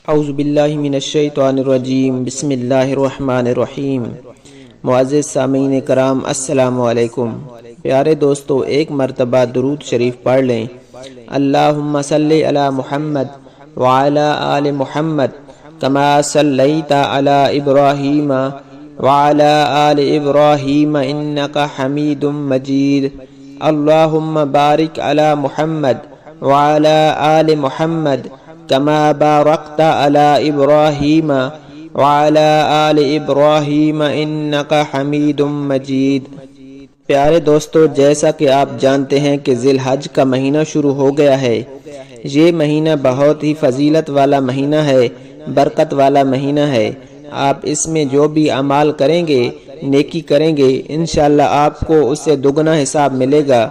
اعوذ باللہ من الشیطان الرجیم، بسم اللہ الرحمن الرحیم۔ معزز سامعین کرام، السلام علیکم۔ پیارے دوستو، ایک مرتبہ درود شریف پڑھ لیں۔ اللہم صلی علی محمد وعلی آل محمد کما صلیت علی ابراہیم وعلی آل ابراہیم انکا حمید مجید۔ اللہم بارک علی محمد وعلی آل محمد کما بارکت علی ابراہیم وعلی آل ابراہیم انکا حمید مجید۔ پیارے دوستو، جیسا کہ آپ جانتے ہیں کہ ذی الحج کا مہینہ شروع ہو گیا ہے۔ یہ مہینہ بہت ہی فضیلت والا مہینہ ہے، برکت والا مہینہ ہے۔ آپ اس میں جو بھی اعمال کریں گے، نیکی کریں گے، انشاءاللہ آپ کو اس سے دگنا حساب ملے گا۔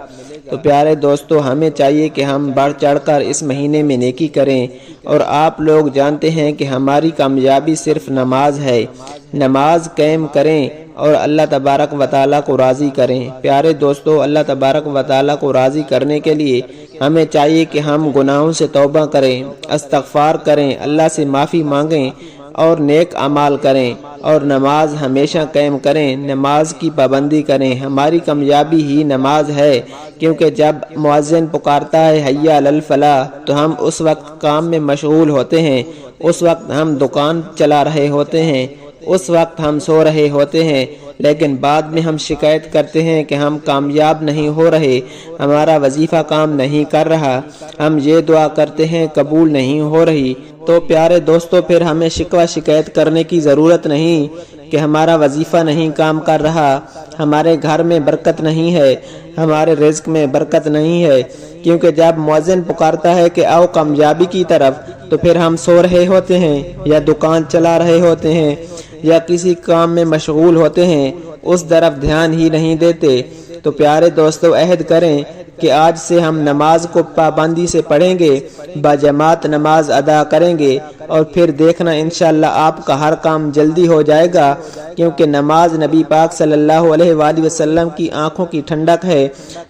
تو پیارے دوستو، ہمیں چاہیے کہ ہم بڑھ چڑھ کر اس مہینے میں نیکی کریں، اور آپ لوگ جانتے ہیں کہ ہماری کامیابی صرف نماز ہے۔ نماز قائم کریں اور اللہ تبارک و تعالیٰ کو راضی کریں۔ پیارے دوستو، اللہ تبارک و تعالیٰ کو راضی کرنے کے لیے ہمیں چاہیے کہ ہم گناہوں سے توبہ کریں، استغفار کریں، اللہ سے معافی مانگیں اور نیک اعمال کریں، اور نماز ہمیشہ قائم کریں، نماز کی پابندی کریں۔ ہماری کامیابی ہی نماز ہے، کیونکہ جب مؤذن پکارتا ہے حی علی الفلاح تو ہم اس وقت کام میں مشغول ہوتے ہیں، اس وقت ہم دکان چلا رہے ہوتے ہیں، اس وقت ہم سو رہے ہوتے ہیں، لیکن بعد میں ہم شکایت کرتے ہیں کہ ہم کامیاب نہیں ہو رہے، ہمارا وظیفہ کام نہیں کر رہا، ہم یہ دعا کرتے ہیں قبول نہیں ہو رہی۔ تو پیارے دوستو، پھر ہمیں شکوہ شکایت کرنے کی ضرورت نہیں کہ ہمارا وظیفہ نہیں کام کر رہا، ہمارے گھر میں برکت نہیں ہے، ہمارے رزق میں برکت نہیں ہے، کیونکہ جب مؤذن پکارتا ہے کہ آؤ کامیابی کی طرف، تو پھر ہم سو رہے ہوتے ہیں، یا دکان چلا رہے ہوتے ہیں، یا کسی کام میں مشغول ہوتے ہیں، اس طرف دھیان ہی نہیں دیتے۔ تو پیارے دوستو، عہد کریں کہ آج سے ہم نماز کو پابندی سے پڑھیں گے، باجماعت نماز ادا کریں گے، اور پھر دیکھنا انشاءاللہ آپ کا ہر کام جلدی ہو جائے گا، کیونکہ نماز نبی پاک صلی اللہ علیہ وآلہ وسلم کی آنکھوں کی ٹھنڈک ہے،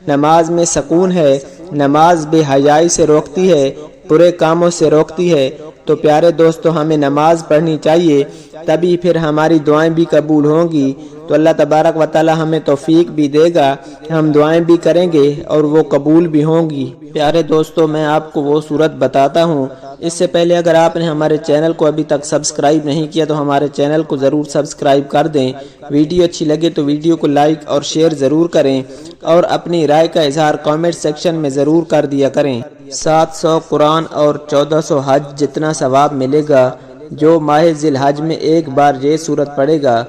نماز میں سکون ہے، نماز بے حیائی سے روکتی ہے، برے کاموں سے روکتی ہے۔ تو پیارے دوستو، ہمیں نماز پڑھنی چاہیے، تبھی پھر ہماری دعائیں بھی قبول ہوں گی۔ تو اللہ تبارک و تعالی ہمیں توفیق بھی دے گا، ہم دعائیں بھی کریں گے اور وہ قبول بھی ہوں گی۔ پیارے دوستو، میں آپ کو وہ صورت بتاتا ہوں۔ اس سے پہلے اگر آپ نے ہمارے چینل کو ابھی تک سبسکرائب نہیں کیا تو ہمارے چینل کو ضرور سبسکرائب کر دیں۔ ویڈیو اچھی لگے تو ویڈیو کو لائک اور شیئر ضرور کریں، اور اپنی رائے کا اظہار کامنٹ سیکشن میں ضرور کر دیا کریں۔ 700 قرآن اور 1400 حج جتنا ثواب ملے گا جو ماہ ذی الحج میں ایک بار یہ سورت پڑھے گا۔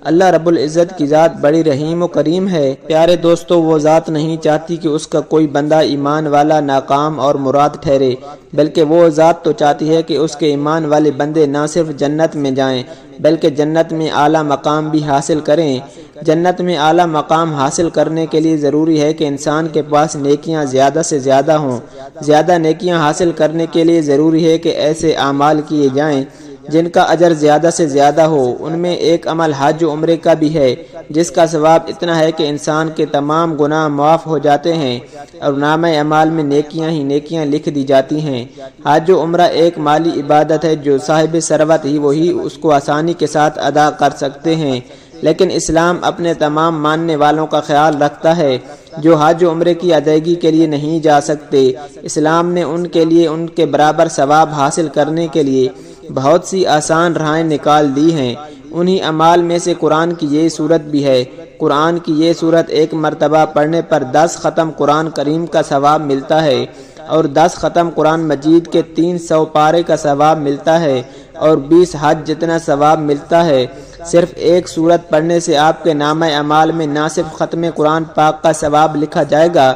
اللہ رب العزت کی ذات بڑی رحیم و کریم ہے۔ پیارے دوستو، وہ ذات نہیں چاہتی کہ اس کا کوئی بندہ ایمان والا ناکام اور مراد ٹھہرے، بلکہ وہ ذات تو چاہتی ہے کہ اس کے ایمان والے بندے نہ صرف جنت میں جائیں بلکہ جنت میں اعلیٰ مقام بھی حاصل کریں۔ جنت میں اعلیٰ مقام حاصل کرنے کے لیے ضروری ہے کہ انسان کے پاس نیکیاں زیادہ سے زیادہ ہوں۔ زیادہ نیکیاں حاصل کرنے کے لیے ضروری ہے کہ ایسے اعمال کیے جائیں جن کا اجر زیادہ سے زیادہ ہو۔ ان میں ایک عمل حج و عمرے کا بھی ہے، جس کا ثواب اتنا ہے کہ انسان کے تمام گناہ معاف ہو جاتے ہیں، اور نامہ اعمال میں نیکیاں ہی نیکیاں لکھ دی جاتی ہیں۔ حج و عمرہ ایک مالی عبادت ہے جو صاحب ثروت ہی وہی اس کو آسانی کے ساتھ ادا کر سکتے ہیں، لیکن اسلام اپنے تمام ماننے والوں کا خیال رکھتا ہے جو حج و عمرے کی ادائیگی کے لیے نہیں جا سکتے۔ اسلام نے ان کے لیے ان کے برابر ثواب حاصل کرنے کے لیے بہت سی آسان راہیں نکال دی ہیں۔ انہی اعمال میں سے قرآن کی یہ سورت بھی ہے۔ قرآن کی یہ سورت ایک مرتبہ پڑھنے پر 10 ختم قرآن کریم کا ثواب ملتا ہے، اور 10 ختم قرآن مجید کے 300 پارے کا ثواب ملتا ہے، اور 20 حج جتنا ثواب ملتا ہے۔ صرف ایک سورت پڑھنے سے آپ کے نامہ اعمال میں نہ صرف ختم قرآن پاک کا ثواب لکھا جائے گا،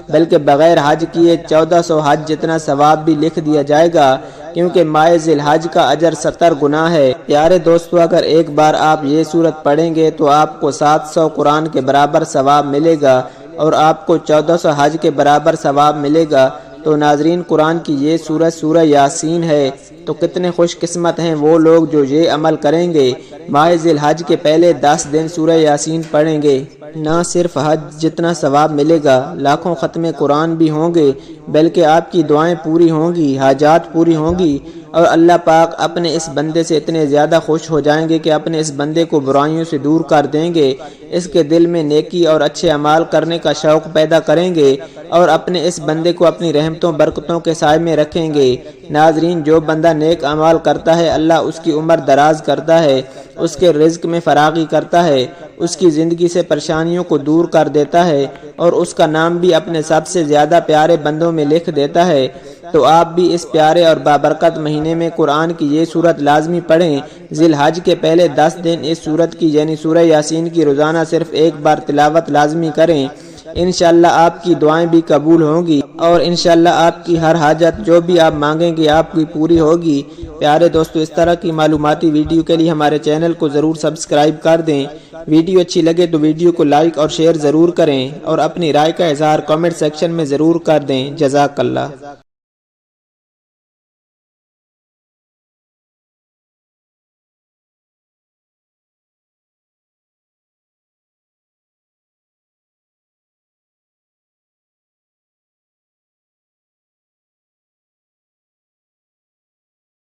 بلکہ بغیر حج کیے 1400 حج جتنا ثواب بھی لکھ دیا جائے گا، کیونکہ ماہ ذی الحج کا اجر 70 گنا ہے۔ پیارے دوستو، اگر ایک بار آپ یہ سورت پڑھیں گے تو آپ کو 700 قرآن کے برابر ثواب ملے گا، اور آپ کو 1400 حج کے برابر ثواب ملے گا۔ تو ناظرین، قرآن کی یہ سورت سورہ یاسین ہے۔ تو کتنے خوش قسمت ہیں وہ لوگ جو یہ عمل کریں گے، ماہ ذی الحج کے پہلے 10 دن سورہ یاسین پڑھیں گے۔ نہ صرف حج جتنا ثواب ملے گا، لاکھوں ختم قرآن بھی ہوں گے، بلکہ آپ کی دعائیں پوری ہوں گی، حاجات پوری ہوں گی، اور اللہ پاک اپنے اس بندے سے اتنے زیادہ خوش ہو جائیں گے کہ اپنے اس بندے کو برائیوں سے دور کر دیں گے، اس کے دل میں نیکی اور اچھے اعمال کرنے کا شوق پیدا کریں گے اور اپنے اس بندے کو اپنی رحمتوں برکتوں کے سائے میں رکھیں گے۔ ناظرین، جو بندہ نیک اعمال کرتا ہے اللہ اس کی عمر دراز کرتا ہے، اس کے رزق میں فراغی کرتا ہے، اس کی زندگی سے پریشانیوں کو دور کر دیتا ہے اور اس کا نام بھی اپنے سب سے زیادہ پیارے بندوں میں لکھ دیتا ہے۔ تو آپ بھی اس پیارے اور بابرکت مہینے میں قرآن کی یہ سورت لازمی پڑھیں۔ ذی الحج کے پہلے 10 دن اس سورت کی یعنی سورہ یاسین کی روزانہ صرف ایک بار تلاوت لازمی کریں۔ انشاءاللہ آپ کی دعائیں بھی قبول ہوں گی اور انشاءاللہ آپ کی ہر حاجت جو بھی آپ مانگیں گے آپ کی پوری ہوگی۔ پیارے دوستو، اس طرح کی معلوماتی ویڈیو کے لیے ہمارے چینل کو ضرور سبسکرائب کر دیں۔ ویڈیو اچھی لگے تو ویڈیو کو لائک اور شیئر ضرور کریں اور اپنی رائے کا اظہار کمنٹ سیکشن میں ضرور کر دیں۔ جزاک اللہ۔